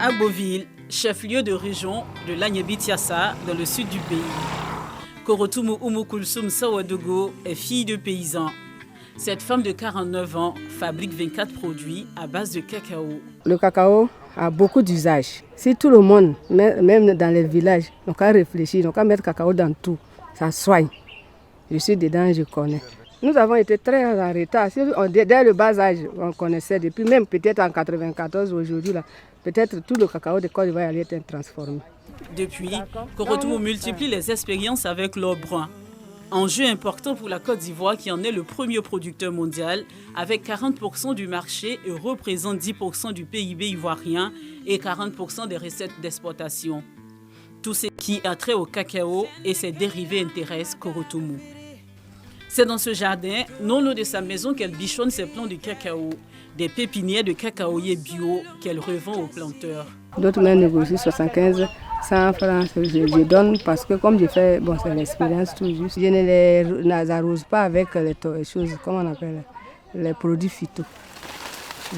Agboville, chef-lieu de région de l'Agnébitiassa, dans le sud du pays. Korotumu Umukulsum Sawadogo est fille de paysan. Cette femme de 49 ans fabrique 24 produits à base de cacao. Le cacao a beaucoup d'usages. Si tout le monde, même dans les villages, on peut réfléchir, on peut mettre cacao dans tout, ça soigne. Je suis dedans, je connais. Nous avons été très en retard. Dès le bas âge, on connaissait depuis, même peut-être en 94, aujourd'hui, peut-être tout le cacao de Côte d'Ivoire allait être transformé. Depuis, Korotumu multiplie les expériences avec l'or brun. Enjeu important pour la Côte d'Ivoire qui en est le premier producteur mondial avec 40% du marché et représente 10% du PIB ivoirien et 40% des recettes d'exportation. Tout ce qui a trait au cacao et ses dérivés intéresse Korotumu. C'est dans ce jardin, non loin de sa maison, qu'elle bichonne ses plants de cacao, des pépinières de cacaoyers bio qu'elle revend aux planteurs. D'autres même négocient 75, 100 francs, je donne parce que comme je fais, bon c'est l'expérience tout juste, je ne les arrose pas avec les choses, comment on appelle, les produits phyto.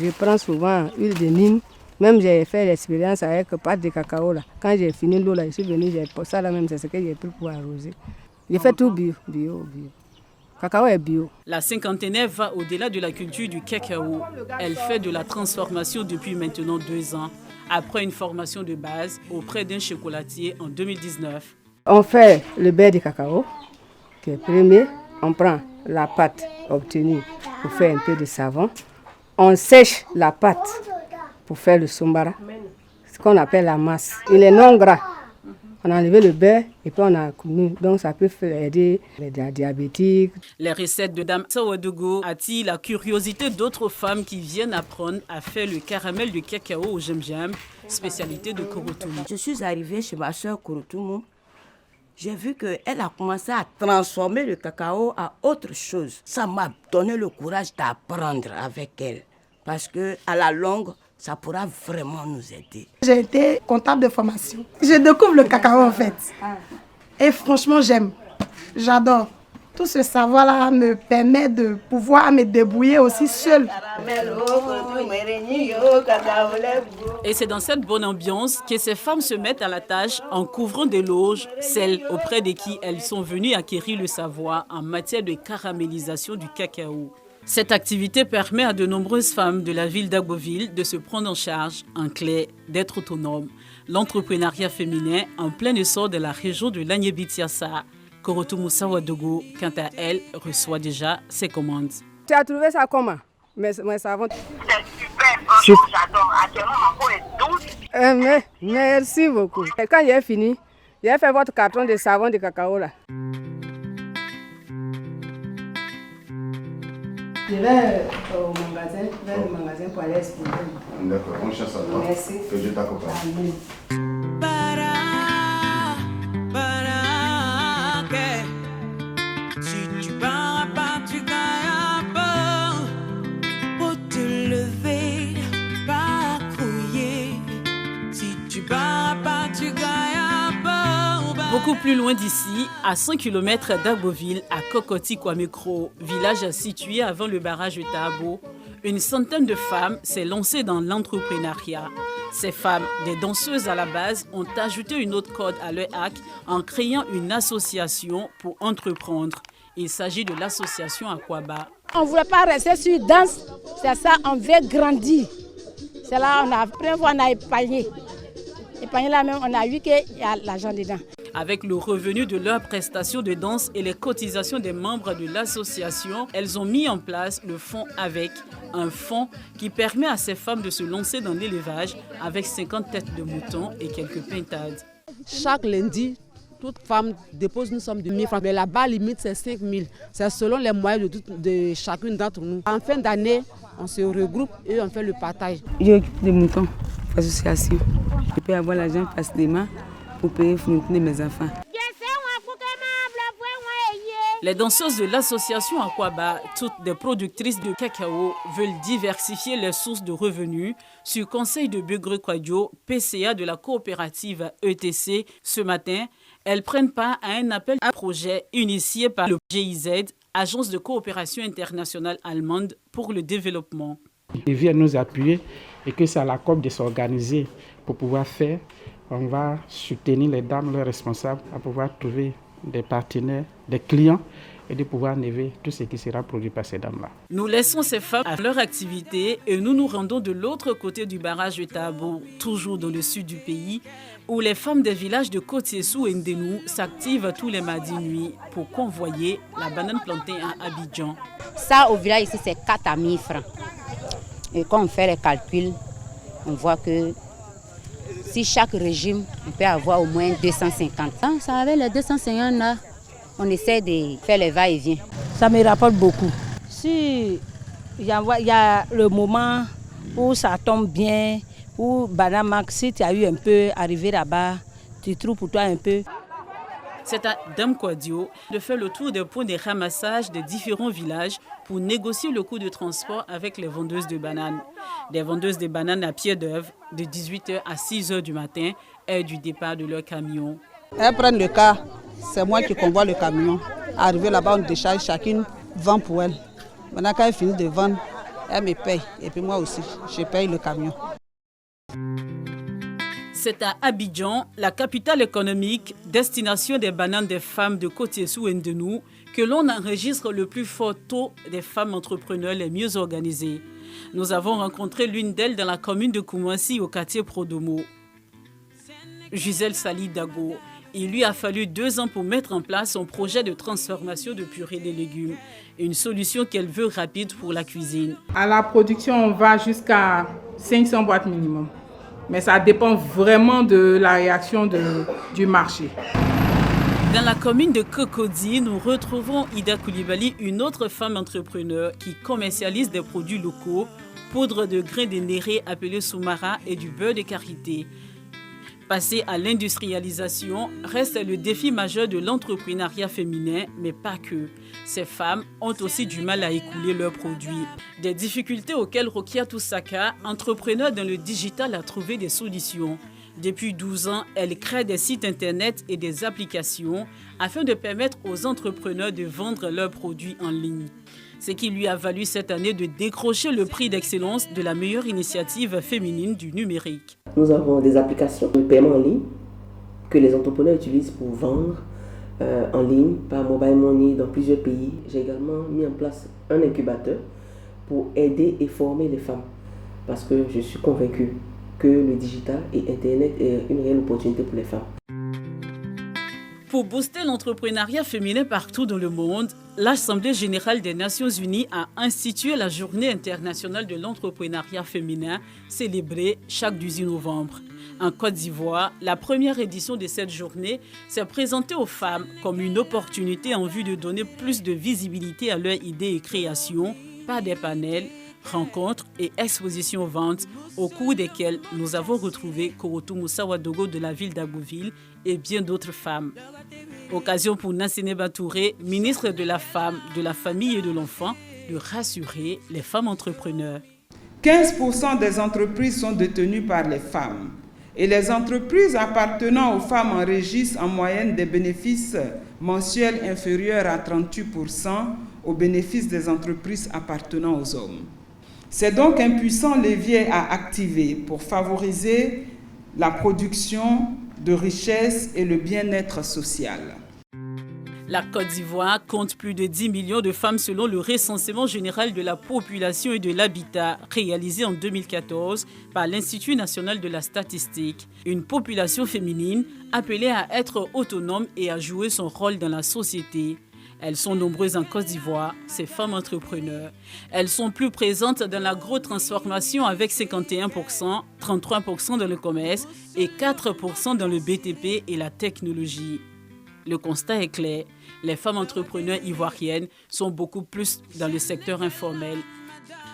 Je prends souvent huile de Nîmes, même j'ai fait l'expérience avec pâte de cacao là. Quand j'ai fini l'eau là, je suis venu, j'ai posé ça là même, c'est ce que j'ai pris pour arroser. J'ai fait tout bio. Cacao est bio. La cinquantenaire va au-delà de la culture du cacao. Elle fait de la transformation depuis maintenant 2 ans, après une formation de base auprès d'un chocolatier en 2019. On fait le beurre de cacao, qui est premier. On prend la pâte obtenue pour faire un peu de savon. On sèche la pâte pour faire le sombara, ce qu'on appelle la masse. Il est non gras. On a enlevé le beurre et puis on a commis. Donc ça peut aider les diabétiques. Les recettes de Dame Sawadogo attirent la curiosité d'autres femmes qui viennent apprendre à faire le caramel de cacao au djem-djem, spécialité de Korotumu. Je suis arrivée chez ma soeur Korotumu. J'ai vu qu'elle a commencé à transformer le cacao à autre chose. Ça m'a donné le courage d'apprendre avec elle. Parce qu'à la longue, ça pourra vraiment nous aider. J'ai été comptable de formation. Je découvre le cacao en fait. Et franchement, j'aime. J'adore. Tout ce savoir-là me permet de pouvoir me débrouiller aussi seule. Et c'est dans cette bonne ambiance que ces femmes se mettent à la tâche en couvrant des loges, celles auprès de qui elles sont venues acquérir le savoir en matière de caramélisation du cacao. Cette activité permet à de nombreuses femmes de la ville d'Agboville de se prendre en charge, en clé, d'être autonomes. L'entrepreneuriat féminin en plein essor de la région de l'Agnébitiassa. Korotumu Sawadogo, quant à elle, reçoit déjà ses commandes. Tu as trouvé ça comment? Mais savons. C'est super, j'adore. Actuellement, ma peau est douce. Merci beaucoup. Et quand j'ai fini, j'ai fait votre carton de savon de cacao là. Je vais au magasin, vers le magasin pour aller exposer. D'accord, on cherche à toi. Merci. Que Dieu t'accompagne. Si tu pars pas, tu gagnes pas. Pour te lever, pas couiller. Si tu pars pas, tu gagnes pas. Beaucoup plus loin d'ici, à 100 km d'Agboville, à Kokoti-Kwamekro, village situé avant le barrage de Tabo, une centaine de femmes s'est lancée dans l'entrepreneuriat. Ces femmes, des danseuses à la base, ont ajouté une autre corde à leur arc en créant une association pour entreprendre. Il s'agit de l'association Akwaba. On ne voulait pas rester sur danse, c'est ça, on veut grandir. C'est là on a première fois on a épargné. Épargné là même, on a vu qu'il y a l'argent dedans. Avec le revenu de leurs prestations de danse et les cotisations des membres de l'association, elles ont mis en place le fonds AVEC, un fonds qui permet à ces femmes de se lancer dans l'élevage avec 50 têtes de moutons et quelques pintades. Chaque lundi, toute femme dépose une somme de 1 000 francs, mais la bas limite c'est 5 000. C'est selon les moyens de chacune d'entre nous. En fin d'année, on se regroupe et on fait le partage. J'occupe des moutons, association. Je peux avoir l'argent facilement pour payer mes enfants. Les danseuses de l'association Akwaba, toutes des productrices de cacao, veulent diversifier les sources de revenus. Sur conseil de Beugre Kwadio, PCA de la coopérative ETC, ce matin, elles prennent part à un appel à projet initié par le GIZ, Agence de coopération internationale allemande pour le développement. Ils viennent nous appuyer et que c'est à la COP de s'organiser pour pouvoir faire. On va soutenir les dames, leurs responsables, à pouvoir trouver des partenaires, des clients et de pouvoir enlever tout ce qui sera produit par ces dames-là. Nous laissons ces femmes à leur activité et nous nous rendons de l'autre côté du barrage de Tabo, toujours dans le sud du pays, où les femmes des villages de Kotiessou et Ndenou s'activent tous les mardis nuit pour convoyer la banane plantée à Abidjan. Ça, au village ici, c'est 4 à 1000 francs. Et quand on fait les calculs, on voit que si chaque régime, on peut avoir au moins 250. Ça, avec les 250 là, on essaie de faire les va-et-vient. Ça me rapporte beaucoup. Si il y a le moment où ça tombe bien, où Banama, si tu as eu un peu arrivé là-bas, tu trouves pour toi un peu. C'est à Dame Kwadio de faire le tour des points de ramassage des différents villages pour négocier le coût de transport avec les vendeuses de bananes. Des vendeuses de bananes à pied d'œuvre de 18h à 6h du matin et du départ de leur camion. Elles prennent le cas, c'est moi qui convoie le camion. Arrivé là-bas, on décharge, chacune vend pour elle. Maintenant, quand elle finit de vendre, elle me paye. Et puis moi aussi, je paye le camion. C'est à Abidjan, la capitale économique, destination des bananes des femmes de Kotiessou et Ndenou, que l'on enregistre le plus fort taux des femmes entrepreneurs les mieux organisées. Nous avons rencontré l'une d'elles dans la commune de Koumassi au quartier Prodomo. Gisèle Sali Dago. Il lui a fallu 2 ans pour mettre en place son projet de transformation de purée de légumes. Une solution qu'elle veut rapide pour la cuisine. À la production, on va jusqu'à 500 boîtes minimum. Mais ça dépend vraiment de la réaction du marché. Dans la commune de Cocody, nous retrouvons Ida Koulibaly, une autre femme entrepreneur qui commercialise des produits locaux, poudre de grains de néré appelé soumara et du beurre de karité. Passer à l'industrialisation reste le défi majeur de l'entrepreneuriat féminin, mais pas que. Ces femmes ont aussi du mal à écouler leurs produits. Des difficultés auxquelles Rokia Toussaka, entrepreneur dans le digital, a trouvé des solutions. Depuis 12 ans, elle crée des sites internet et des applications afin de permettre aux entrepreneurs de vendre leurs produits en ligne. Ce qui lui a valu cette année de décrocher le prix d'excellence de la meilleure initiative féminine du numérique. Nous avons des applications de paiement en ligne que les entrepreneurs utilisent pour vendre en ligne par mobile money dans plusieurs pays. J'ai également mis en place un incubateur pour aider et former les femmes parce que je suis convaincue que le digital et Internet est une réelle opportunité pour les femmes. Pour booster l'entrepreneuriat féminin partout dans le monde, l'Assemblée générale des Nations unies a institué la Journée internationale de l'entrepreneuriat féminin, célébrée chaque 18 novembre. En Côte d'Ivoire, la première édition de cette journée s'est présentée aux femmes comme une opportunité en vue de donner plus de visibilité à leurs idées et créations par des panels, rencontres et expositions-ventes au cours desquelles nous avons retrouvé Korotou Moussa Wadogo de la ville d'Abouville et bien d'autres femmes. Occasion pour Nassine Batouré, ministre de la Femme, de la Famille et de l'Enfant, de rassurer les femmes entrepreneurs. 15% des entreprises sont détenues par les femmes et les entreprises appartenant aux femmes enregistrent en moyenne des bénéfices mensuels inférieurs à 38% aux bénéfices des entreprises appartenant aux hommes. C'est donc un puissant levier à activer pour favoriser la production de richesses et le bien-être social. La Côte d'Ivoire compte plus de 10 millions de femmes selon le recensement général de la population et de l'habitat réalisé en 2014 par l'Institut national de la statistique. Une population féminine appelée à être autonome et à jouer son rôle dans la société. Elles sont nombreuses en Côte d'Ivoire, ces femmes entrepreneurs. Elles sont plus présentes dans l'agro-transformation avec 51%, 33% dans le commerce et 4% dans le BTP et la technologie. Le constat est clair, les femmes entrepreneurs ivoiriennes sont beaucoup plus dans le secteur informel.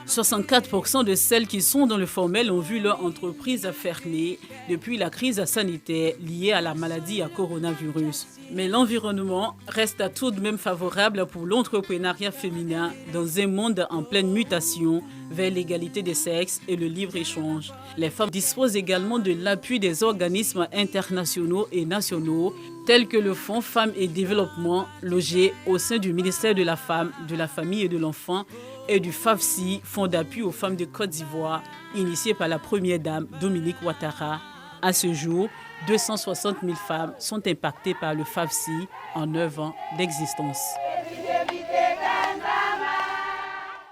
64% de celles qui sont dans le formel ont vu leur entreprise fermer depuis la crise sanitaire liée à la maladie à coronavirus. Mais l'environnement reste tout de même favorable pour l'entrepreneuriat féminin dans un monde en pleine mutation vers l'égalité des sexes et le libre-échange. Les femmes disposent également de l'appui des organismes internationaux et nationaux tels que le Fonds Femmes et Développement logé au sein du ministère de la Femme, de la Famille et de l'Enfant et du FAFSI, Fonds d'appui aux femmes de Côte d'Ivoire, initié par la première dame Dominique Ouattara. À ce jour, 260 000 femmes sont impactées par le FAFSI en 9 ans d'existence.